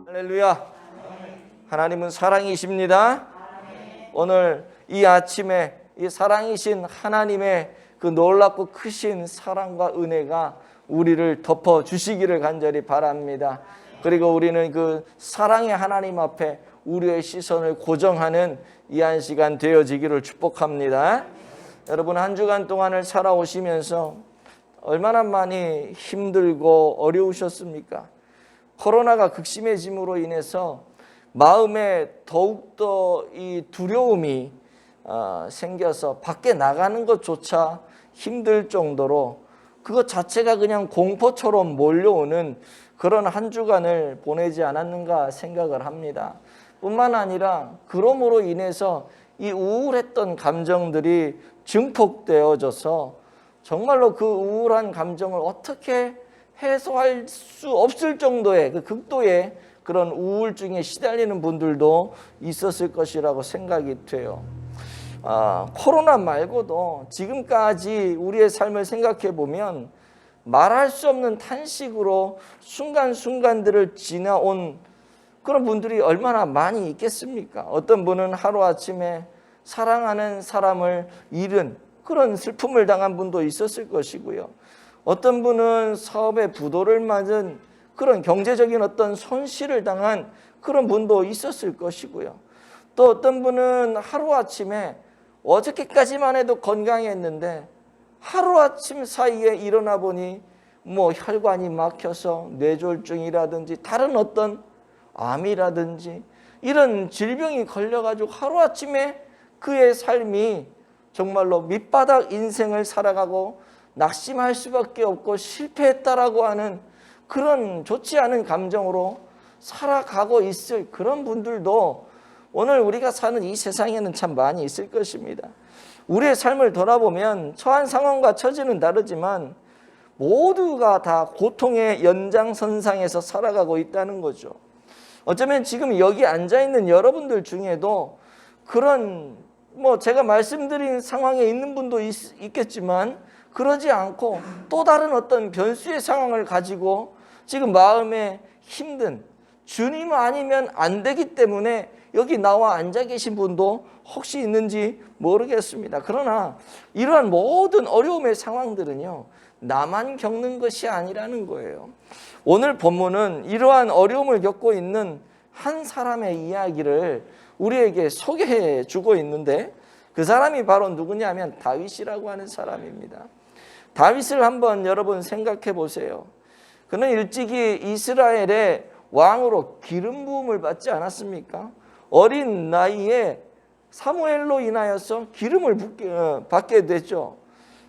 할렐루야. 하나님은 사랑이십니다. 오늘 이 아침에 이 사랑이신 하나님의 그 놀랍고 크신 사랑과 은혜가 우리를 덮어 주시기를 간절히 바랍니다. 그리고 우리는 그 사랑의 하나님 앞에 우리의 시선을 고정하는 이 한 시간 되어지기를 축복합니다. 여러분, 한 주간 동안을 살아오시면서 얼마나 많이 힘들고 어려우셨습니까? 코로나가 극심해짐으로 인해서 마음에 더욱더 이 두려움이 생겨서 밖에 나가는 것조차 힘들 정도로 그것 자체가 그냥 공포처럼 몰려오는 그런 한 주간을 보내지 않았는가 생각을 합니다. 뿐만 아니라 그러므로 인해서 이 우울했던 감정들이 증폭되어져서 정말로 그 우울한 감정을 어떻게 해소할 수 없을 정도의 그 극도의 그런 우울증에 시달리는 분들도 있었을 것이라고 생각이 돼요. 코로나 말고도 지금까지 우리의 삶을 생각해 보면 말할 수 없는 탄식으로 순간순간들을 지나온 그런 분들이 얼마나 많이 있겠습니까? 어떤 분은 하루아침에 사랑하는 사람을 잃은 그런 슬픔을 당한 분도 있었을 것이고요. 어떤 분은 사업의 부도를 맞은 그런 경제적인 어떤 손실을 당한 그런 분도 있었을 것이고요. 또 어떤 분은 하루아침에 어저께까지만 해도 건강했는데 하루아침 사이에 일어나 보니 혈관이 막혀서 뇌졸중이라든지 다른 어떤 암이라든지 이런 질병이 걸려가지고 하루아침에 그의 삶이 정말로 밑바닥 인생을 살아가고 낙심할 수밖에 없고 실패했다라고 하는 그런 좋지 않은 감정으로 살아가고 있을 그런 분들도 오늘 우리가 사는 이 세상에는 참 많이 있을 것입니다. 우리의 삶을 돌아보면 처한 상황과 처지는 다르지만 모두가 다 고통의 연장선상에서 살아가고 있다는 거죠. 어쩌면 지금 여기 앉아있는 여러분들 중에도 그런 제가 말씀드린 상황에 있는 분도 있겠지만 그러지 않고 또 다른 어떤 변수의 상황을 가지고 지금 마음에 힘든 주님 아니면 안 되기 때문에 여기 나와 앉아 계신 분도 혹시 있는지 모르겠습니다. 그러나 이러한 모든 어려움의 상황들은요, 나만 겪는 것이 아니라는 거예요. 오늘 본문은 이러한 어려움을 겪고 있는 한 사람의 이야기를 우리에게 소개해 주고 있는데 그 사람이 바로 누구냐면 다윗이라고 하는 사람입니다. 다윗을 한번 여러분 생각해 보세요. 그는 일찍이 이스라엘의 왕으로 기름 부음을 받지 않았습니까? 어린 나이에 사무엘로 인하여서 기름을 받게 되죠.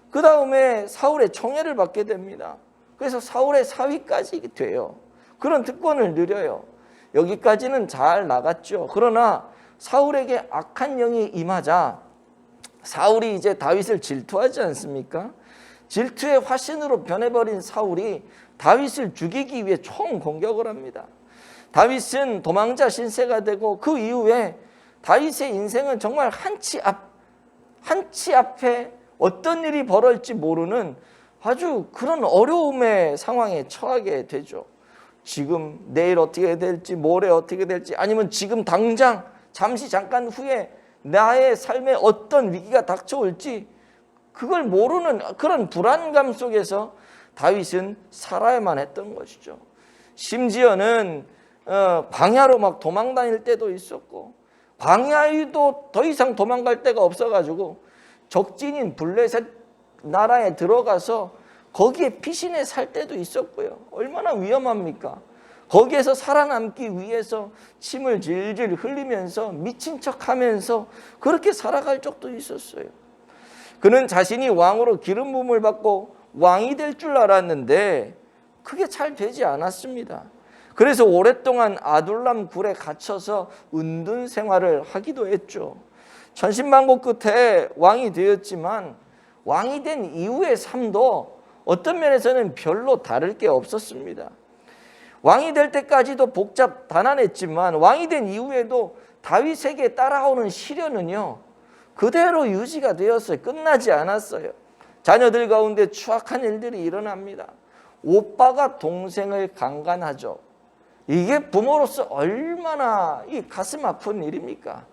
그 다음에 사울의 총애를 받게 됩니다. 그래서 사울의 사위까지 돼요. 그런 특권을 누려요. 여기까지는 잘 나갔죠. 그러나 사울에게 악한 영이 임하자 사울이 이제 다윗을 질투하지 않습니까? 질투의 화신으로 변해버린 사울이 다윗을 죽이기 위해 총공격을 합니다. 다윗은 도망자 신세가 되고 그 이후에 다윗의 인생은 정말 한치 앞에 어떤 일이 벌어질지 모르는 아주 그런 어려움의 상황에 처하게 되죠. 지금 내일 어떻게 될지 모레 어떻게 될지 아니면 지금 당장 잠깐 후에 나의 삶에 어떤 위기가 닥쳐올지 그걸 모르는 그런 불안감 속에서 다윗은 살아야만 했던 것이죠. 심지어는 광야로 막 도망 다닐 때도 있었고 광야에도 더 이상 도망갈 데가 없어가지고 적진인 블레셋 나라에 들어가서 거기에 피신해 살 때도 있었고요. 얼마나 위험합니까? 거기에서 살아남기 위해서 침을 질질 흘리면서 미친 척하면서 그렇게 살아갈 적도 있었어요. 그는 자신이 왕으로 기름 부음을 받고 왕이 될 줄 알았는데 그게 잘 되지 않았습니다. 그래서 오랫동안 아둘람 굴에 갇혀서 은둔 생활을 하기도 했죠. 천신만고 끝에 왕이 되었지만 왕이 된 이후의 삶도 어떤 면에서는 별로 다를 게 없었습니다. 왕이 될 때까지도 복잡 가난했지만 왕이 된 이후에도 다윗에게 따라오는 시련은요 그대로 유지가 되었어요. 끝나지 않았어요. 자녀들 가운데 추악한 일들이 일어납니다. 오빠가 동생을 강간하죠. 이게 부모로서 얼마나 이 가슴 아픈 일입니까?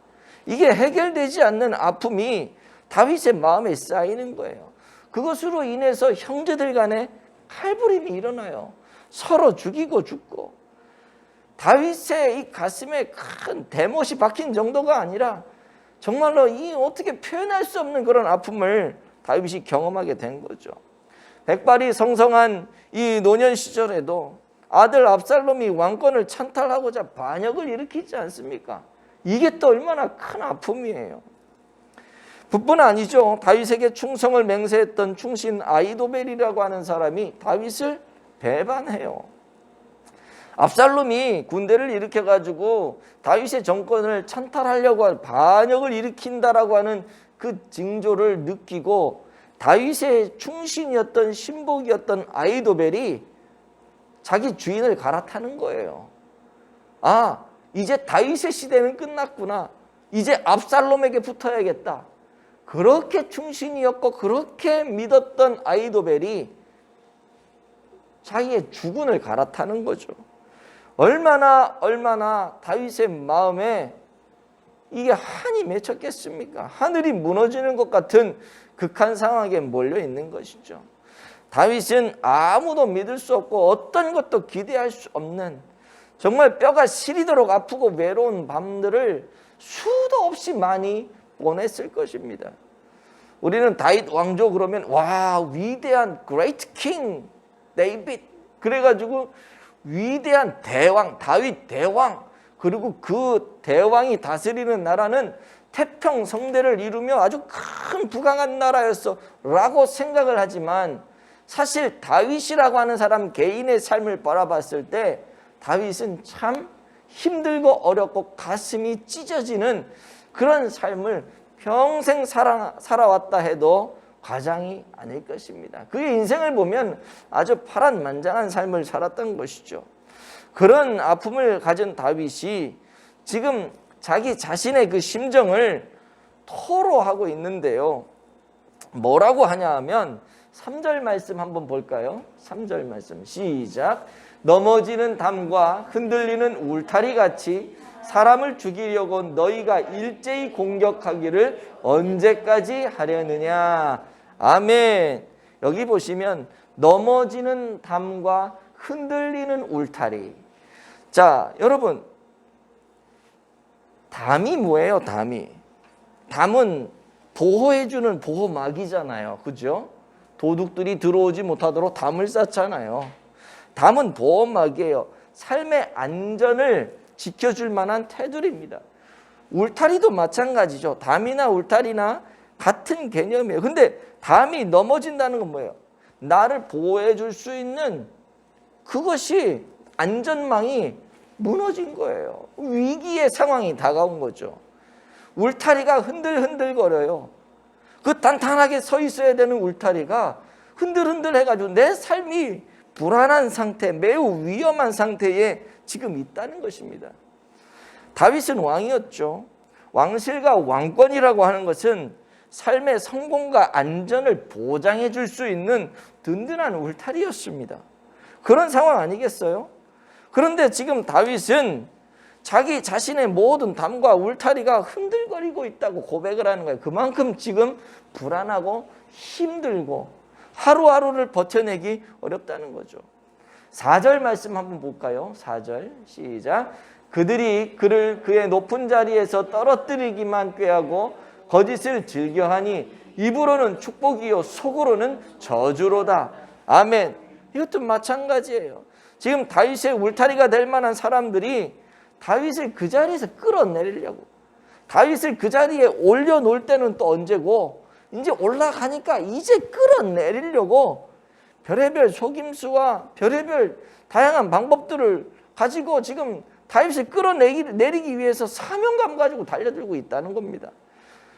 이게 해결되지 않는 아픔이 다윗의 마음에 쌓이는 거예요. 그것으로 인해서 형제들 간에 칼부림이 일어나요. 서로 죽이고 죽고. 다윗의 이 가슴에 큰 대못이 박힌 정도가 아니라 정말로 이 어떻게 표현할 수 없는 그런 아픔을 다윗이 경험하게 된 거죠. 백발이 성성한 이 노년 시절에도 아들 압살롬이 왕권을 찬탈하고자 반역을 일으키지 않습니까? 이게 또 얼마나 큰 아픔이에요. 뿐 아니죠. 다윗에게 충성을 맹세했던 충신 아히도벨이라고 하는 사람이 다윗을 배반해요. 압살롬이 군대를 일으켜가지고 다윗의 정권을 찬탈하려고 반역을 일으킨다라고 하는 그 징조를 느끼고 다윗의 충신이었던 신복이었던 아히도벨이 자기 주인을 갈아타는 거예요. 아, 이제 다윗의 시대는 끝났구나. 이제 압살롬에게 붙어야겠다. 그렇게 충신이었고 그렇게 믿었던 아히도벨이 자기의 주군을 갈아타는 거죠. 얼마나 다윗의 마음에 이게 한이 맺혔겠습니까? 하늘이 무너지는 것 같은 극한 상황에 몰려 있는 것이죠. 다윗은 아무도 믿을 수 없고 어떤 것도 기대할 수 없는 정말 뼈가 시리도록 아프고 외로운 밤들을 수도 없이 많이 보냈을 것입니다. 우리는 다윗 왕조 그러면 와, 위대한 great king 데이빗, 그래가지고 위대한 대왕 다윗 대왕, 그리고 그 대왕이 다스리는 나라는 태평성대를 이루며 아주 큰 부강한 나라였어 라고 생각을 하지만 사실 다윗이라고 하는 사람 개인의 삶을 바라봤을 때 다윗은 참 힘들고 어렵고 가슴이 찢어지는 그런 삶을 평생 살아왔다 해도 과장이 아닐 것입니다. 그의 인생을 보면 아주 파란만장한 삶을 살았던 것이죠. 그런 아픔을 가진 다윗이 지금 자기 자신의 그 심정을 토로하고 있는데요. 뭐라고 하냐 하면 3절 말씀 한번 볼까요? 3절 말씀 시작. 넘어지는 담과 흔들리는 울타리 같이 사람을 죽이려고 너희가 일제히 공격하기를 언제까지 하려느냐. 아멘. 여기 보시면 넘어지는 담과 흔들리는 울타리. 자, 여러분, 담이 뭐예요? 담은 보호해주는 보호막이잖아요. 그죠? 도둑들이 들어오지 못하도록 담을 쌓잖아요. 담은 보호막이에요. 삶의 안전을 지켜줄 만한 테두리입니다. 울타리도 마찬가지죠. 담이나 울타리나 같은 개념이에요. 근데 담이 넘어진다는 건 뭐예요? 나를 보호해 줄 수 있는 그것이 안전망이 무너진 거예요. 위기의 상황이 다가온 거죠. 울타리가 흔들흔들거려요. 그 단단하게 서 있어야 되는 울타리가 흔들흔들 해가지고 내 삶이 불안한 상태, 매우 위험한 상태에 지금 있다는 것입니다. 다윗은 왕이었죠. 왕실과 왕권이라고 하는 것은 삶의 성공과 안전을 보장해 줄 수 있는 든든한 울타리였습니다. 그런 상황 아니겠어요? 그런데 지금 다윗은 자기 자신의 모든 담과 울타리가 흔들거리고 있다고 고백을 하는 거예요. 그만큼 지금 불안하고 힘들고 하루하루를 버텨내기 어렵다는 거죠. 4절 말씀 한번 볼까요? 4절 시작. 그들이 그를 그의 높은 자리에서 떨어뜨리기만 꾀하고 거짓을 즐겨하니 입으로는 축복이요 속으로는 저주로다. 아멘. 이것도 마찬가지예요. 지금 다윗의 울타리가 될 만한 사람들이 다윗을 그 자리에서 끌어내리려고, 다윗을 그 자리에 올려놓을 때는 또 언제고, 이제 올라가니까 이제 끌어내리려고 별의별 속임수와 별의별 다양한 방법들을 가지고 지금 다윗을 끌어내리기 위해서 사명감 가지고 달려들고 있다는 겁니다.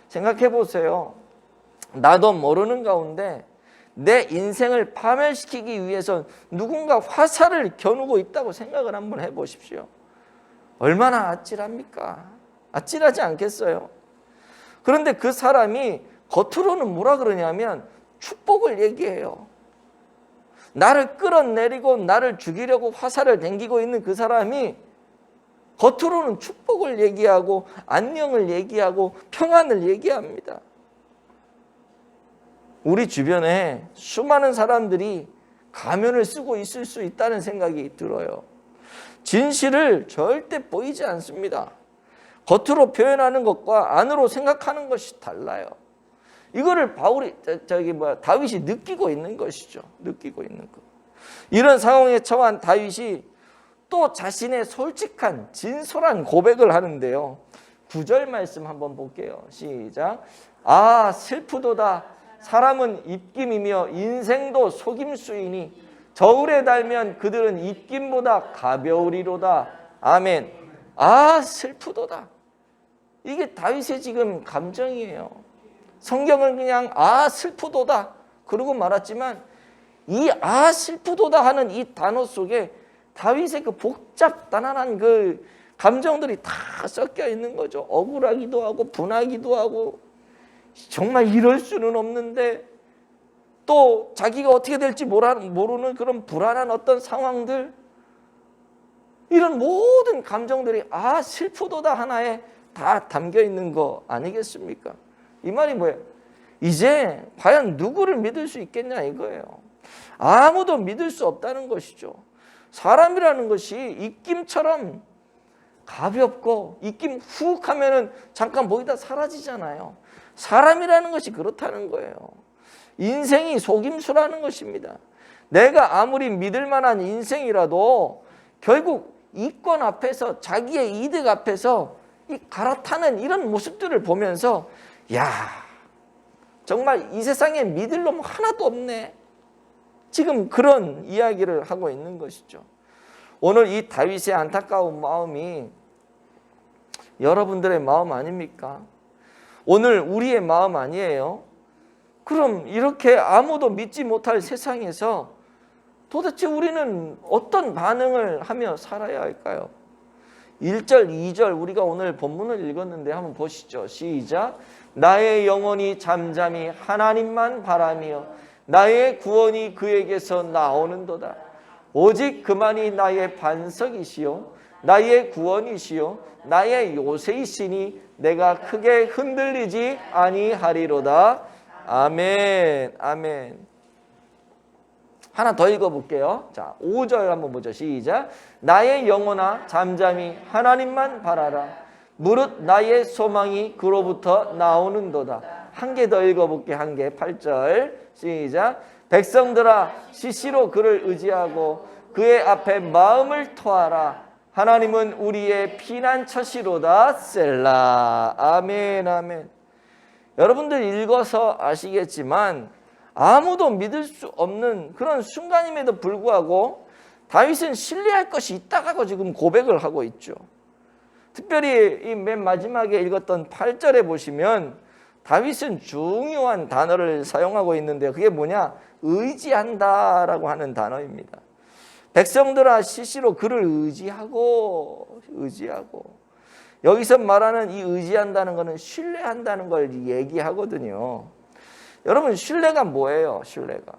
생각해 보세요. 나도 모르는 가운데 내 인생을 파멸시키기 위해서 누군가 화살을 겨누고 있다고 생각을 한번 해보십시오. 얼마나 아찔합니까? 아찔하지 않겠어요? 그런데 그 사람이 겉으로는 뭐라 그러냐면 축복을 얘기해요. 나를 끌어내리고 나를 죽이려고 화살을 댕기고 있는 그 사람이 겉으로는 축복을 얘기하고 안녕을 얘기하고 평안을 얘기합니다. 우리 주변에 수많은 사람들이 가면을 쓰고 있을 수 있다는 생각이 들어요. 진실을 절대 보이지 않습니다. 겉으로 표현하는 것과 안으로 생각하는 것이 달라요. 이거를 다윗이 느끼고 있는 것이죠. 느끼고 있는 것. 이런 상황에 처한 다윗이 또 자신의 솔직한 진솔한 고백을 하는데요. 9절 말씀 한번 볼게요. 시작. 아 슬프도다. 사람은 입김이며 인생도 속임수이니 저울에 달면 그들은 입김보다 가벼우리로다. 아멘. 아 슬프도다. 이게 다윗의 지금 감정이에요. 성경은 그냥 아 슬프도다 그러고 말았지만 이 아 슬프도다 하는 이 단어 속에 다윗의 그 복잡단단한 그 감정들이 다 섞여 있는 거죠. 억울하기도 하고 분하기도 하고 정말 이럴 수는 없는데 또 자기가 어떻게 될지 모르는 그런 불안한 어떤 상황들, 이런 모든 감정들이 아 슬프도다 하나에 다 담겨 있는 거 아니겠습니까? 이 말이 뭐예요? 이제 과연 누구를 믿을 수 있겠냐 이거예요. 아무도 믿을 수 없다는 것이죠. 사람이라는 것이 입김처럼 가볍고 입김 훅 하면은 잠깐 보이다 사라지잖아요. 사람이라는 것이 그렇다는 거예요. 인생이 속임수라는 것입니다. 내가 아무리 믿을 만한 인생이라도 결국 이권 앞에서 자기의 이득 앞에서 이 갈아타는 이런 모습들을 보면서 야 정말 이 세상에 믿을 놈 하나도 없네. 지금 그런 이야기를 하고 있는 것이죠. 오늘 이 다윗의 안타까운 마음이 여러분들의 마음 아닙니까? 오늘 우리의 마음 아니에요? 그럼 이렇게 아무도 믿지 못할 세상에서 도대체 우리는 어떤 반응을 하며 살아야 할까요? 1절, 2절 우리가 오늘 본문을 읽었는데 한번 보시죠. 시작. 나의 영혼이 잠잠히 하나님만 바라며 나의 구원이 그에게서 나오는도다. 오직 그만이 나의 반석이시요 나의 구원이시요 나의 요새이시니 내가 크게 흔들리지 아니하리로다. 아멘. 아멘. 하나 더 읽어볼게요. 자, 5절 한번 보죠. 시작. 나의 영혼아 잠잠히 하나님만 바라라. 무릇 나의 소망이 그로부터 나오는도다. 한 개 더 읽어볼게. 한 개. 8절. 시작. 백성들아 시시로 그를 의지하고 그의 앞에 마음을 토하라. 하나님은 우리의 피난처시로다. 셀라. 아멘. 아멘. 여러분들 읽어서 아시겠지만 아무도 믿을 수 없는 그런 순간임에도 불구하고 다윗은 신뢰할 것이 있다고 지금 고백을 하고 있죠. 특별히 이 맨 마지막에 읽었던 8절에 보시면 다윗은 중요한 단어를 사용하고 있는데 그게 뭐냐? 의지한다라고 하는 단어입니다. 백성들아 시시로 그를 의지하고 여기서 말하는 이 의지한다는 것은 신뢰한다는 걸 얘기하거든요. 여러분 신뢰가 뭐예요? 신뢰가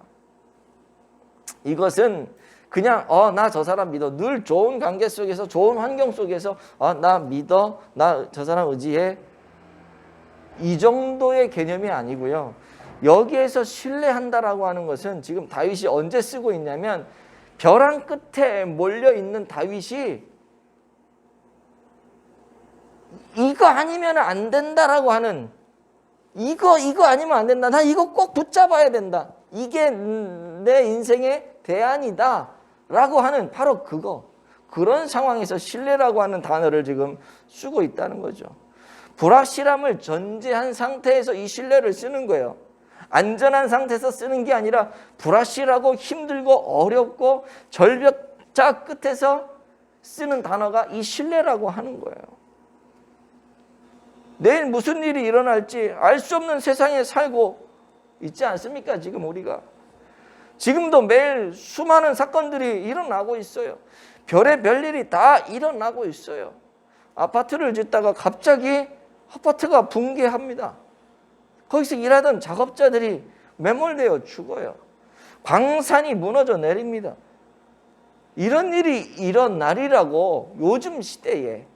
이것은 그냥 나 저 사람 믿어. 늘 좋은 관계 속에서 좋은 환경 속에서 나 믿어. 나 저 사람 의지해. 이 정도의 개념이 아니고요. 여기에서 신뢰한다라고 하는 것은 지금 다윗이 언제 쓰고 있냐면 벼랑 끝에 몰려있는 다윗이 이거 아니면 안 된다라고 하는 이거 아니면 안 된다. 나 이거 꼭 붙잡아야 된다. 이게 내 인생의 대안이다 라고 하는 바로 그런 상황에서 신뢰라고 하는 단어를 지금 쓰고 있다는 거죠. 불확실함을 전제한 상태에서 이 신뢰를 쓰는 거예요. 안전한 상태에서 쓰는 게 아니라 불확실하고 힘들고 어렵고 절벽자 끝에서 쓰는 단어가 이 신뢰라고 하는 거예요. 내일 무슨 일이 일어날지 알 수 없는 세상에 살고 있지 않습니까? 지금 우리가. 지금도 매일 수많은 사건들이 일어나고 있어요. 별의별 일이 다 일어나고 있어요. 아파트를 짓다가 갑자기 아파트가 붕괴합니다. 거기서 일하던 작업자들이 매몰되어 죽어요. 광산이 무너져 내립니다. 이런 일이 일어나리라고 요즘 시대에,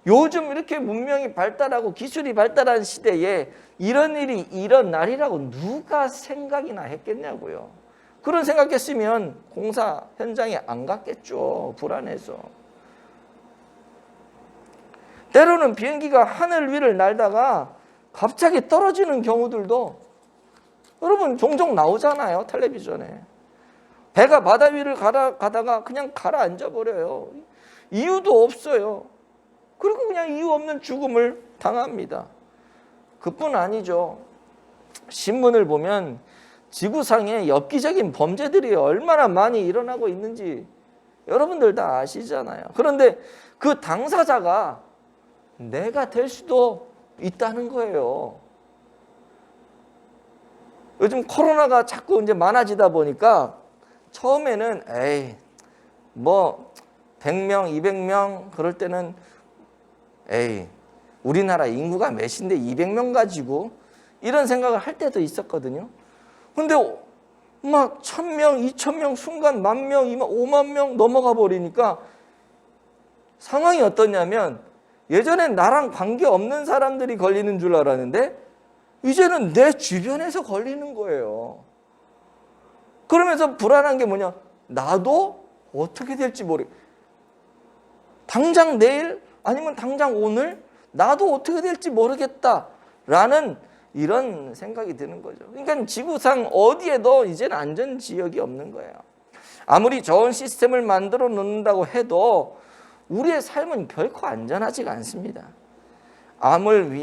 요즘 이렇게 문명이 발달하고 기술이 발달한 시대에 이런 일이 일어나리라고 누가 생각이나 했겠냐고요. 그런 생각했으면 공사 현장에 안 갔겠죠. 불안해서. 때로는 비행기가 하늘 위를 날다가 갑자기 떨어지는 경우들도 여러분 종종 나오잖아요. 텔레비전에. 배가 바다 위를 가다가 그냥 가라앉아 버려요. 이유도 없어요. 그리고 그냥 이유 없는 죽음을 당합니다. 그뿐 아니죠. 신문을 보면 지구상에 엽기적인 범죄들이 얼마나 많이 일어나고 있는지 여러분들 다 아시잖아요. 그런데 그 당사자가 내가 될 수도 있다는 거예요. 요즘 코로나가 자꾸 이제 많아지다 보니까 처음에는 에이 뭐 100명, 200명 그럴 때는 에이 우리나라 인구가 몇인데 200명 가지고 이런 생각을 할 때도 있었거든요. 근데 막 1000명, 2000명 순간 10,000명, 5만 명 넘어가 버리니까 상황이 어떠냐면 예전엔 나랑 관계없는 사람들이 걸리는 줄 알았는데 이제는 내 주변에서 걸리는 거예요. 그러면서 불안한 게 뭐냐? 나도 어떻게 될지 당장 내일 아니면 당장 오늘 나도 어떻게 될지 모르겠다라는 이런 생각이 드는 거죠. 그러니까 지구상 어디에도 이제는 안전지역이 없는 거예요. 아무리 좋은 시스템을 만들어 놓는다고 해도 우리의 삶은 결코 안전하지가 않습니다. 암을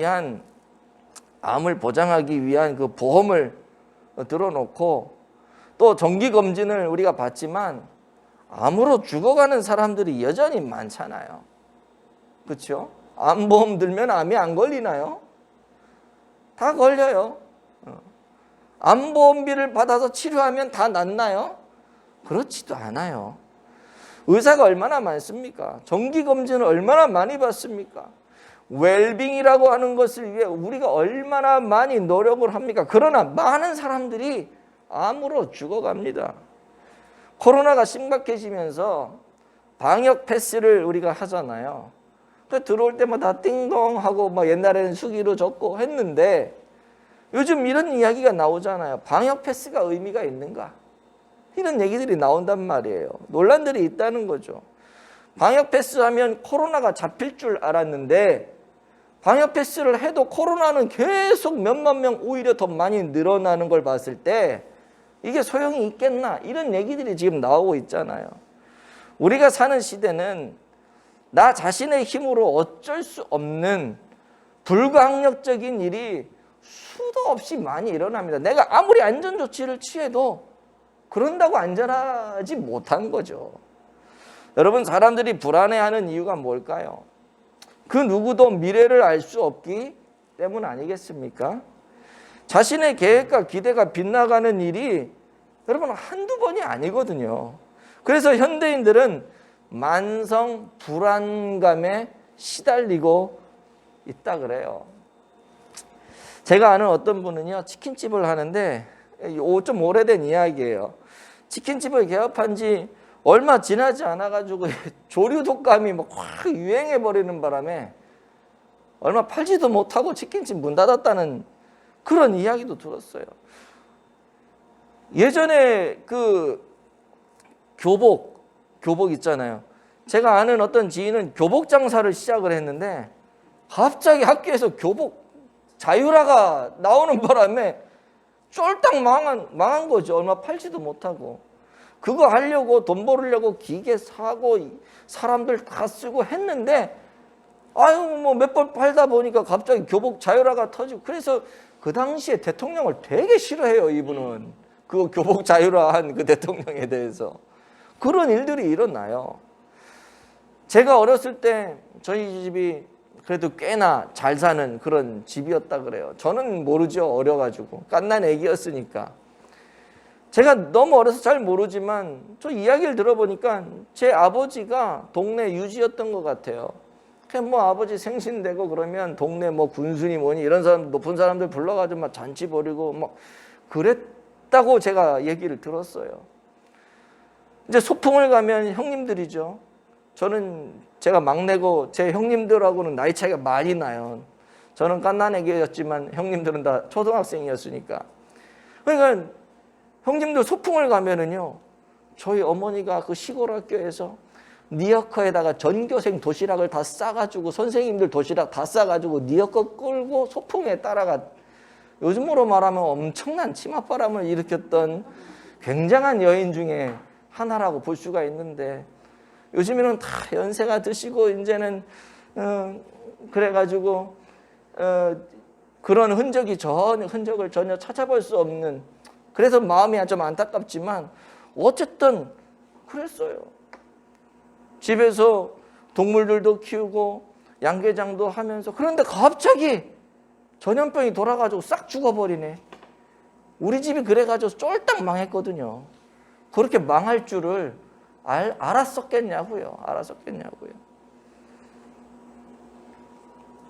보장하기 위한 그 보험을 들어놓고 또 정기검진을 우리가 받지만 암으로 죽어가는 사람들이 여전히 많잖아요. 그렇죠? 암보험 들면 암이 안 걸리나요? 다 걸려요. 암보험비를 받아서 치료하면 다 낫나요? 그렇지도 않아요. 의사가 얼마나 많습니까? 정기검진을 얼마나 많이 받습니까? 웰빙이라고 하는 것을 위해 우리가 얼마나 많이 노력을 합니까? 그러나 많은 사람들이 암으로 죽어갑니다. 코로나가 심각해지면서 방역 패스를 우리가 하잖아요. 들어올 때마다 띵동하고 막 옛날에는 수기로 적고 했는데 요즘 이런 이야기가 나오잖아요. 방역 패스가 의미가 있는가? 이런 얘기들이 나온단 말이에요. 논란들이 있다는 거죠. 방역 패스하면 코로나가 잡힐 줄 알았는데 방역 패스를 해도 코로나는 계속 몇만 명 오히려 더 많이 늘어나는 걸 봤을 때 이게 소용이 있겠나? 이런 얘기들이 지금 나오고 있잖아요. 우리가 사는 시대는 나 자신의 힘으로 어쩔 수 없는 불가항력적인 일이 수도 없이 많이 일어납니다. 내가 아무리 안전조치를 취해도 그런다고 안전하지 못한 거죠. 여러분, 사람들이 불안해하는 이유가 뭘까요? 그 누구도 미래를 알 수 없기 때문 아니겠습니까? 자신의 계획과 기대가 빗나가는 일이 여러분 한두 번이 아니거든요. 그래서 현대인들은 만성 불안감에 시달리고 있다 그래요. 제가 아는 어떤 분은요, 치킨집을 하는데 좀 오래된 이야기예요. 치킨집을 개업한 지 얼마 지나지 않아가지고 조류 독감이 막 확 유행해버리는 바람에 얼마 팔지도 못하고 치킨집 문 닫았다는 그런 이야기도 들었어요. 예전에 그 교복 있잖아요. 제가 아는 어떤 지인은 교복 장사를 시작을 했는데 갑자기 학교에서 교복 자율화가 나오는 바람에 쫄딱 망한 거죠. 얼마 팔지도 못하고. 그거 하려고 돈 벌으려고 기계 사고 사람들 다 쓰고 했는데 뭐 몇 번 팔다 보니까 갑자기 교복 자율화가 터지고, 그래서 그 당시에 대통령을 되게 싫어해요. 이분은 그 교복 자율화한 그 대통령에 대해서. 그런 일들이 일어나요. 제가 어렸을 때 저희 집이 그래도 꽤나 잘 사는 그런 집이었다 그래요. 저는 모르죠. 어려가지고 갓난 애기였으니까. 제가 너무 어려서 잘 모르지만 저 이야기를 들어보니까 제 아버지가 동네 유지였던 것 같아요. 그냥 뭐 아버지 생신되고 그러면 동네 뭐 군수니 뭐니 이런 사람 높은 사람들 불러가지고 막 잔치 벌이고 막 없다고 제가 얘기를 들었어요. 이제 소풍을 가면 형님들이죠. 저는 제가 막내고 제 형님들하고는 나이 차이가 많이 나요. 저는 갓난애기였지만 형님들은 다 초등학생이었으니까. 그러니까 형님들 소풍을 가면은요, 저희 어머니가 그 시골 학교에서 니어커에다가 전교생 도시락을 다 싸가지고, 선생님들 도시락 다 싸가지고 니어커 끌고 소풍에 따라가, 요즘으로 말하면 엄청난 치맛바람을 일으켰던 굉장한 여인 중에 하나라고 볼 수가 있는데, 요즘에는 다 연세가 드시고 이제는 그래가지고 그런 흔적을 전혀 찾아볼 수 없는, 그래서 마음이 좀 안타깝지만 어쨌든 그랬어요. 집에서 동물들도 키우고 양계장도 하면서, 그런데 갑자기 전염병이 돌아가지고 싹 죽어버리네. 우리 집이 그래가지고 쫄딱 망했거든요. 그렇게 망할 줄을 알았었겠냐고요.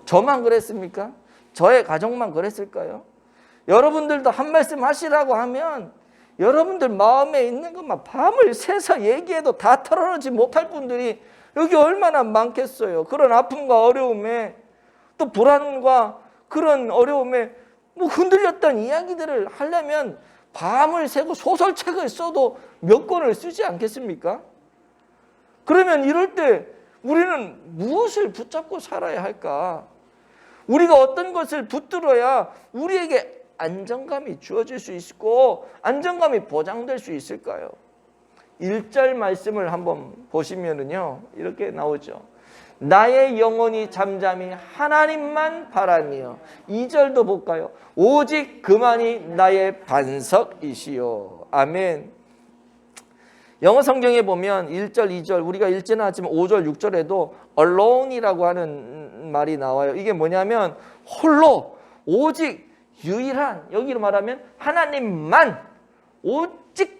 저만 그랬습니까? 저의 가족만 그랬을까요? 여러분들도 한 말씀 하시라고 하면 여러분들 마음에 있는 것만 밤을 새서 얘기해도 다 털어놓지 못할 분들이 여기 얼마나 많겠어요. 그런 아픔과 어려움에, 또 불안과 그런 어려움에 뭐 흔들렸던 이야기들을 하려면 밤을 새고 소설책을 써도 몇 권을 쓰지 않겠습니까? 그러면 이럴 때 우리는 무엇을 붙잡고 살아야 할까? 우리가 어떤 것을 붙들어야 우리에게 안정감이 주어질 수 있고 안정감이 보장될 수 있을까요? 1절 말씀을 한번 보시면은요, 이렇게 나오죠. 나의 영혼이 잠잠히 하나님만 바라며. 2절도 볼까요? 오직 그만이 나의 반석이시요. 아멘. 영어 성경에 보면 1절, 2절, 우리가 읽지는 않지만 5절, 6절에도 alone이라고 하는 말이 나와요. 이게 뭐냐면 홀로, 오직, 유일한, 여기로 말하면 하나님만, 오직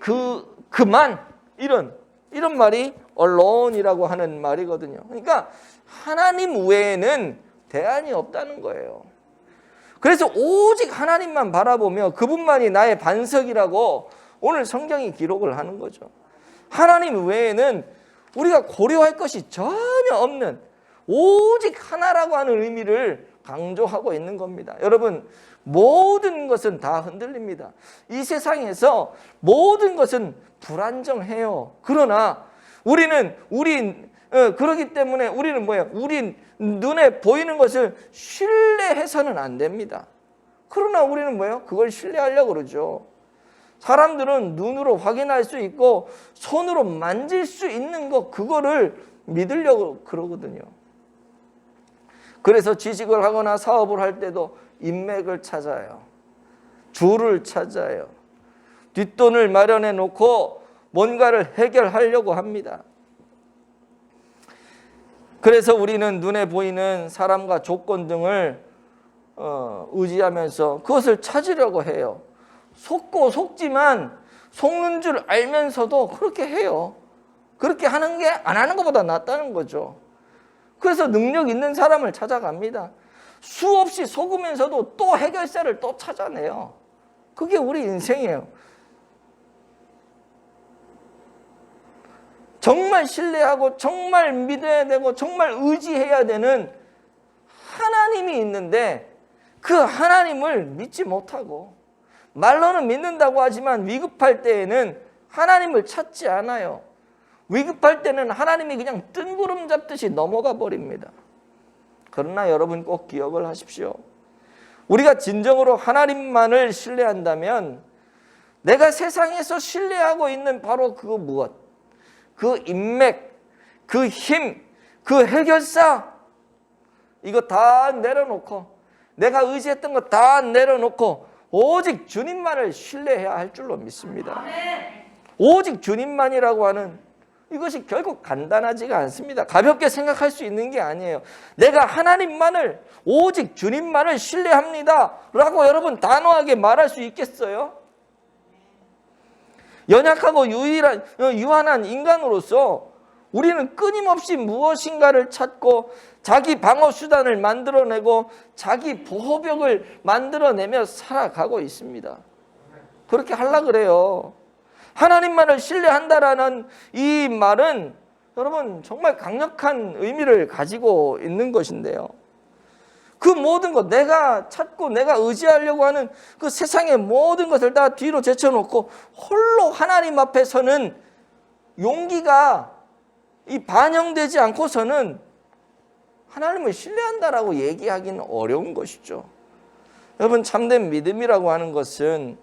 그만, 이런 말이 alone이라고 하는 말이거든요. 그러니까 하나님 외에는 대안이 없다는 거예요. 그래서 오직 하나님만 바라보며 그분만이 나의 반석이라고 오늘 성경이 기록을 하는 거죠. 하나님 외에는 우리가 고려할 것이 전혀 없는, 오직 하나라고 하는 의미를 강조하고 있는 겁니다. 여러분, 모든 것은 다 흔들립니다. 이 세상에서 모든 것은 불안정해요. 그러나 그렇기 때문에 우리는 뭐예요? 우리 눈에 보이는 것을 신뢰해서는 안 됩니다. 그러나 우리는 뭐예요? 그걸 신뢰하려고 그러죠. 사람들은 눈으로 확인할 수 있고 손으로 만질 수 있는 것, 그거를 믿으려고 그러거든요. 그래서 지식을 하거나 사업을 할 때도 인맥을 찾아요. 주를 찾아요. 뒷돈을 마련해 놓고 뭔가를 해결하려고 합니다. 그래서 우리는 눈에 보이는 사람과 조건 등을 의지하면서 그것을 찾으려고 해요. 속고 속지만 속는 줄 알면서도 그렇게 해요. 그렇게 하는 게 안 하는 것보다 낫다는 거죠. 그래서 능력 있는 사람을 찾아갑니다. 수없이 속으면서도 또 해결사를 또 찾아내요. 그게 우리 인생이에요. 정말 신뢰하고 정말 믿어야 되고 정말 의지해야 되는 하나님이 있는데 그 하나님을 믿지 못하고, 말로는 믿는다고 하지만 위급할 때에는 하나님을 찾지 않아요. 위급할 때는 하나님이 그냥 뜬구름 잡듯이 넘어가 버립니다. 그러나 여러분 꼭 기억을 하십시오. 우리가 진정으로 하나님만을 신뢰한다면 내가 세상에서 신뢰하고 있는 바로 그 무엇, 그 인맥, 그 힘, 그 해결사, 이거 다 내려놓고, 내가 의지했던 거 다 내려놓고 오직 주님만을 신뢰해야 할 줄로 믿습니다. 오직 주님만이라고 하는 이것이 결국 간단하지가 않습니다. 가볍게 생각할 수 있는 게 아니에요. 내가 하나님만을, 오직 주님만을 신뢰합니다 라고 여러분 단호하게 말할 수 있겠어요? 연약하고 유한한 인간으로서 우리는 끊임없이 무엇인가를 찾고 자기 방어 수단을 만들어내고 자기 보호벽을 만들어내며 살아가고 있습니다. 그렇게 하려고 그래요. 하나님만을 신뢰한다라는 이 말은 여러분 정말 강력한 의미를 가지고 있는 것인데요. 그 모든 것, 내가 찾고 내가 의지하려고 하는 그 세상의 모든 것을 다 뒤로 제쳐놓고 홀로 하나님 앞에 서는 용기가 이 반영되지 않고서는 하나님을 신뢰한다라고 얘기하기는 어려운 것이죠. 여러분, 참된 믿음이라고 하는 것은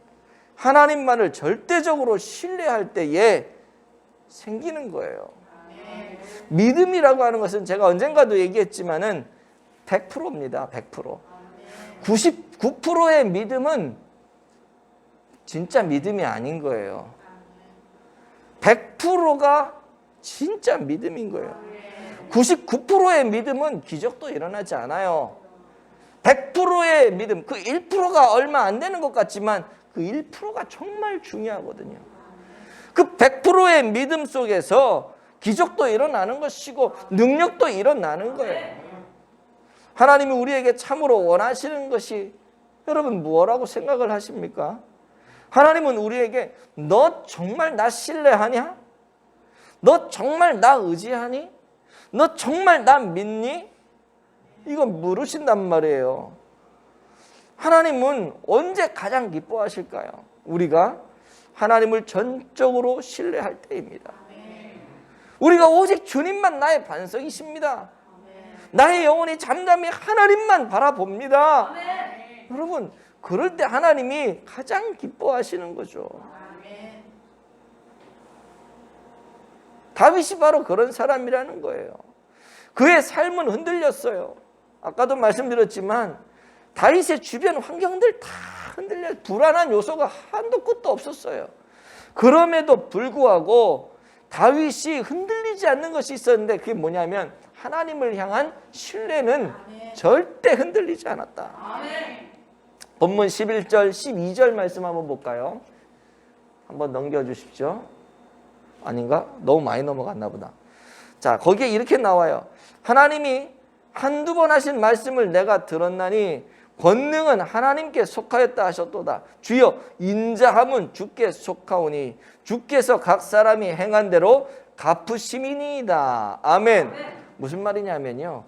하나님만을 절대적으로 신뢰할 때에 생기는 거예요. 믿음이라고 하는 것은 제가 언젠가도 얘기했지만은 100%입니다. 100%. 99%의 믿음은 진짜 믿음이 아닌 거예요. 100%가 진짜 믿음인 거예요. 99%의 믿음은 기적도 일어나지 않아요. 100%의 믿음, 그 1%가 얼마 안 되는 것 같지만 그 1%가 정말 중요하거든요. 그 100%의 믿음 속에서 기적도 일어나는 것이고 능력도 일어나는 거예요. 하나님이 우리에게 참으로 원하시는 것이 여러분 무엇라고 생각을 하십니까? 하나님은 우리에게 너 정말 나 신뢰하냐? 너 정말 나 의지하니? 너 정말 나 믿니? 이거 물으신단 말이에요. 하나님은 언제 가장 기뻐하실까요? 우리가 하나님을 전적으로 신뢰할 때입니다. 우리가 오직 주님만 나의 반석이십니다. 나의 영혼이 잠잠히 하나님만 바라봅니다. 여러분, 그럴 때 하나님이 가장 기뻐하시는 거죠. 다윗이 바로 그런 사람이라는 거예요. 그의 삶은 흔들렸어요. 아까도 말씀드렸지만 다윗의 주변 환경들 다 흔들려 불안한 요소가 한도 끝도 없었어요. 그럼에도 불구하고 다윗이 흔들리지 않는 것이 있었는데 그게 뭐냐면 하나님을 향한 신뢰는 절대 흔들리지 않았다. 본문 11절 12절 말씀 한번 볼까요? 한번 넘겨주십시오. 아닌가? 너무 많이 넘어갔나 보다. 자, 거기에 이렇게 나와요. 하나님이 한두 번 하신 말씀을 내가 들었나니 권능은 하나님께 속하였다 하셨도다. 주여 인자함은 주께 속하오니 주께서 각 사람이 행한 대로 갚으심이니이다. 아멘. 무슨 말이냐면요,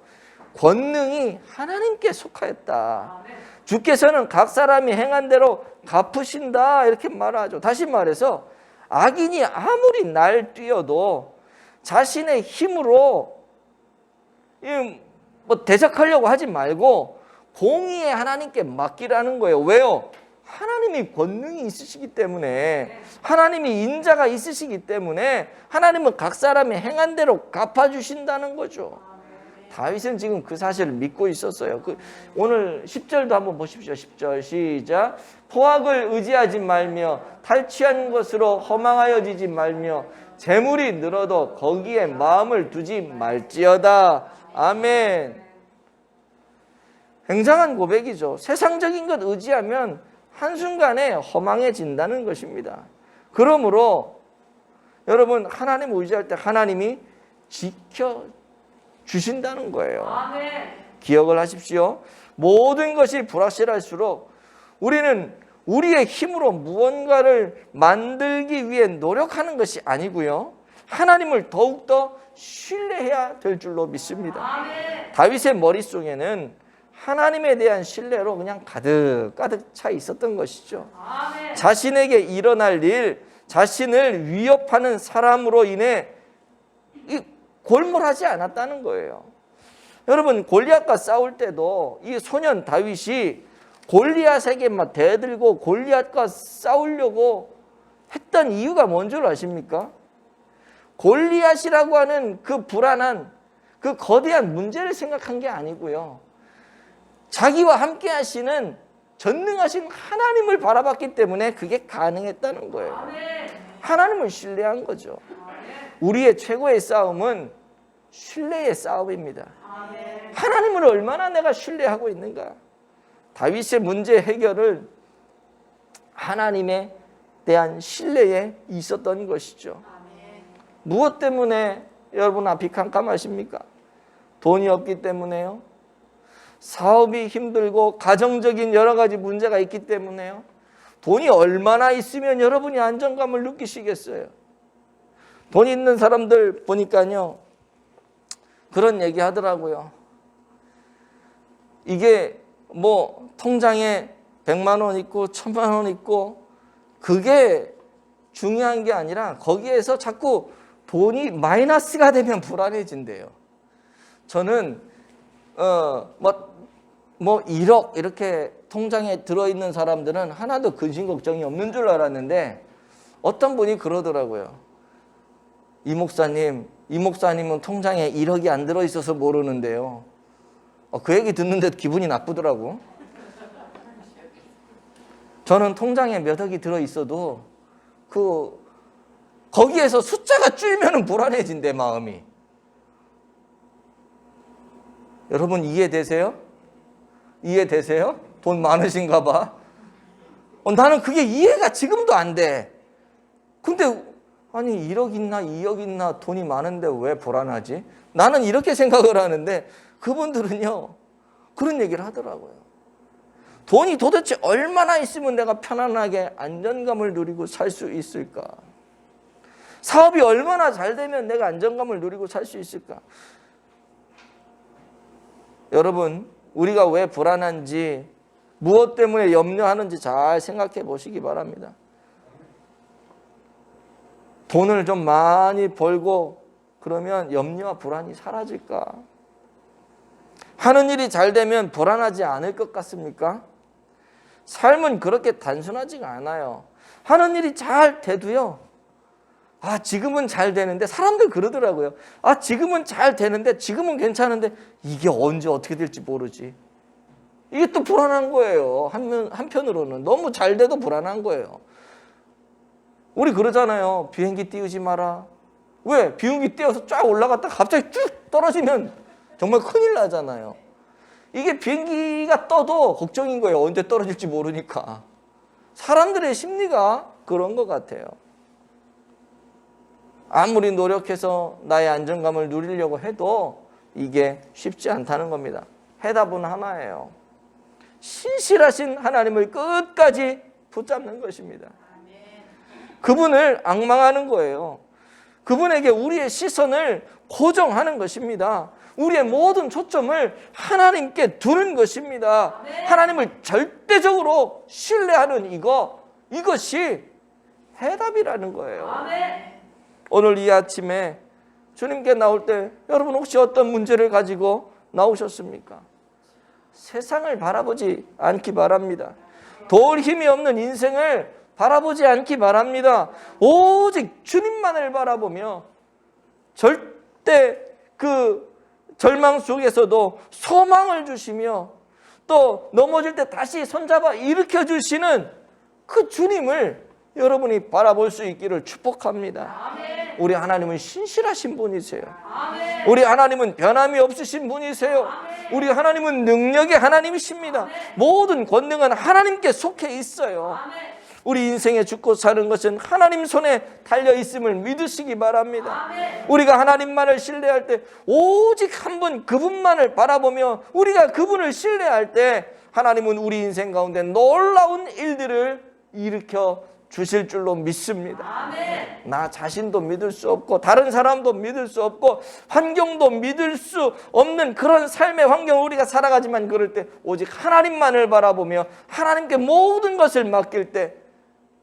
권능이 하나님께 속하였다. 주께서는 각 사람이 행한 대로 갚으신다, 이렇게 말하죠. 다시 말해서 악인이 아무리 날뛰어도 자신의 힘으로 뭐 대적하려고 하지 말고 공의의 하나님께 맡기라는 거예요. 왜요? 하나님이 권능이 있으시기 때문에, 하나님이 인자가 있으시기 때문에 하나님은 각 사람이 행한 대로 갚아주신다는 거죠. 다윗은 지금 그 사실을 믿고 있었어요. 오늘 10절도 한번 보십시오. 10절 시작. 포악을 의지하지 말며 탈취한 것으로 허망하여지지 말며 재물이 늘어도 거기에 마음을 두지 말지어다. 아멘. 굉장한 고백이죠. 세상적인 것 의지하면 한순간에 허망해진다는 것입니다. 그러므로 여러분, 하나님 의지할 때 하나님이 지켜주신다는 거예요. 기억을 하십시오. 모든 것이 불확실할수록 우리는 우리의 힘으로 무언가를 만들기 위해 노력하는 것이 아니고요, 하나님을 더욱더 신뢰해야 될 줄로 믿습니다. 다윗의 머릿속에는 하나님에 대한 신뢰로 그냥 가득 차 있었던 것이죠. 자신에게 일어날 일, 자신을 위협하는 사람으로 인해 골몰하지 않았다는 거예요. 여러분, 골리앗과 싸울 때도 이 소년 다윗이 골리앗에게 막 대들고 골리앗과 싸우려고 했던 이유가 뭔 줄 아십니까? 골리앗이라고 하는 그 불안한, 그 거대한 문제를 생각한 게 아니고요, 자기와 함께 하시는 전능하신 하나님을 바라봤기 때문에 그게 가능했다는 거예요. 하나님을 신뢰한 거죠. 우리의 최고의 싸움은 신뢰의 싸움입니다. 하나님을 얼마나 내가 신뢰하고 있는가. 다윗의 문제 해결을 하나님에 대한 신뢰에 있었던 것이죠. 무엇 때문에 여러분 앞이 캄캄하십니까? 돈이 없기 때문에요? 사업이 힘들고 가정적인 여러 가지 문제가 있기 때문에요? 돈이 얼마나 있으면 여러분이 안정감을 느끼시겠어요? 돈 있는 사람들 보니까요, 그런 얘기 하더라고요. 이게 뭐 통장에 100만 원 있고 1000만 원 있고 그게 중요한 게 아니라 거기에서 자꾸 돈이 마이너스가 되면 불안해진대요. 저는 뭐 1억 이렇게 통장에 들어있는 사람들은 하나도 근심 걱정이 없는 줄 알았는데 어떤 분이 그러더라고요. 이 목사님은 통장에 1억이 안 들어있어서 모르는데요. 그 얘기 듣는데도 기분이 나쁘더라고. 저는 통장에 몇 억이 들어있어도 거기에서 숫자가 줄면 불안해진대, 마음이. 여러분 이해되세요? 이해되세요? 돈 많으신가 봐. 나는 그게 이해가 지금도 안 돼. 근데 아니 1억 있나 2억 있나 돈이 많은데 왜 불안하지? 나는 이렇게 생각을 하는데 그분들은요 그런 얘기를 하더라고요. 돈이 도대체 얼마나 있으면 내가 편안하게 안정감을 누리고 살 수 있을까? 사업이 얼마나 잘 되면 내가 안정감을 누리고 살 수 있을까? 여러분, 우리가 왜 불안한지, 무엇 때문에 염려하는지 잘 생각해 보시기 바랍니다. 돈을 좀 많이 벌고 그러면 염려와 불안이 사라질까? 하는 일이 잘 되면 불안하지 않을 것 같습니까? 삶은 그렇게 단순하지가 않아요. 하는 일이 잘 돼도요, 지금은 잘 되는데, 사람들 그러더라고요. 지금은 잘 되는데, 지금은 괜찮은데 이게 언제 어떻게 될지 모르지. 이게 또 불안한 거예요. 한편으로는 너무 잘 돼도 불안한 거예요. 우리 그러잖아요. 비행기 띄우지 마라. 왜? 비행기 띄워서 쫙 올라갔다가 갑자기 쭉 떨어지면 정말 큰일 나잖아요. 이게 비행기가 떠도 걱정인 거예요. 언제 떨어질지 모르니까. 사람들의 심리가 그런 것 같아요. 아무리 노력해서 나의 안정감을 누리려고 해도 이게 쉽지 않다는 겁니다. 해답은 하나예요. 신실하신 하나님을 끝까지 붙잡는 것입니다. 그분을 앙망하는 거예요. 그분에게 우리의 시선을 고정하는 것입니다. 우리의 모든 초점을 하나님께 두는 것입니다. 하나님을 절대적으로 신뢰하는 이것이 해답이라는 거예요. 오늘 이 아침에 주님께 나올 때 여러분 혹시 어떤 문제를 가지고 나오셨습니까? 세상을 바라보지 않기 바랍니다. 도울 힘이 없는 인생을 바라보지 않기 바랍니다. 오직 주님만을 바라보며 절대 그 절망 속에서도 소망을 주시며 또 넘어질 때 다시 손잡아 일으켜 주시는 그 주님을 여러분이 바라볼 수 있기를 축복합니다. 아멘. 우리 하나님은 신실하신 분이세요. 아멘. 우리 하나님은 변함이 없으신 분이세요. 아멘. 우리 하나님은 능력의 하나님이십니다. 아멘. 모든 권능은 하나님께 속해 있어요. 아멘. 우리 인생에 죽고 사는 것은 하나님 손에 달려 있음을 믿으시기 바랍니다. 아멘. 우리가 하나님만을 신뢰할 때 오직 한 분 그분만을 바라보며 우리가 그분을 신뢰할 때 하나님은 우리 인생 가운데 놀라운 일들을 일으켜 주실 줄로 믿습니다. 아멘. 나 자신도 믿을 수 없고 다른 사람도 믿을 수 없고 환경도 믿을 수 없는 그런 삶의 환경을 우리가 살아가지만 그럴 때 오직 하나님만을 바라보며 하나님께 모든 것을 맡길 때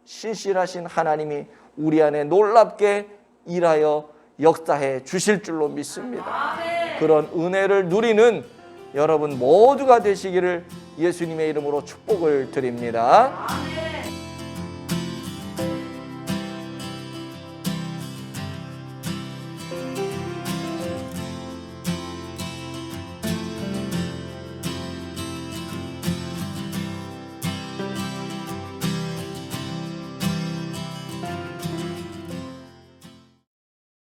신실하신 하나님이 우리 안에 놀랍게 일하여 역사해 주실 줄로 믿습니다. 아멘. 그런 은혜를 누리는 여러분 모두가 되시기를 예수님의 이름으로 축복을 드립니다. 아멘.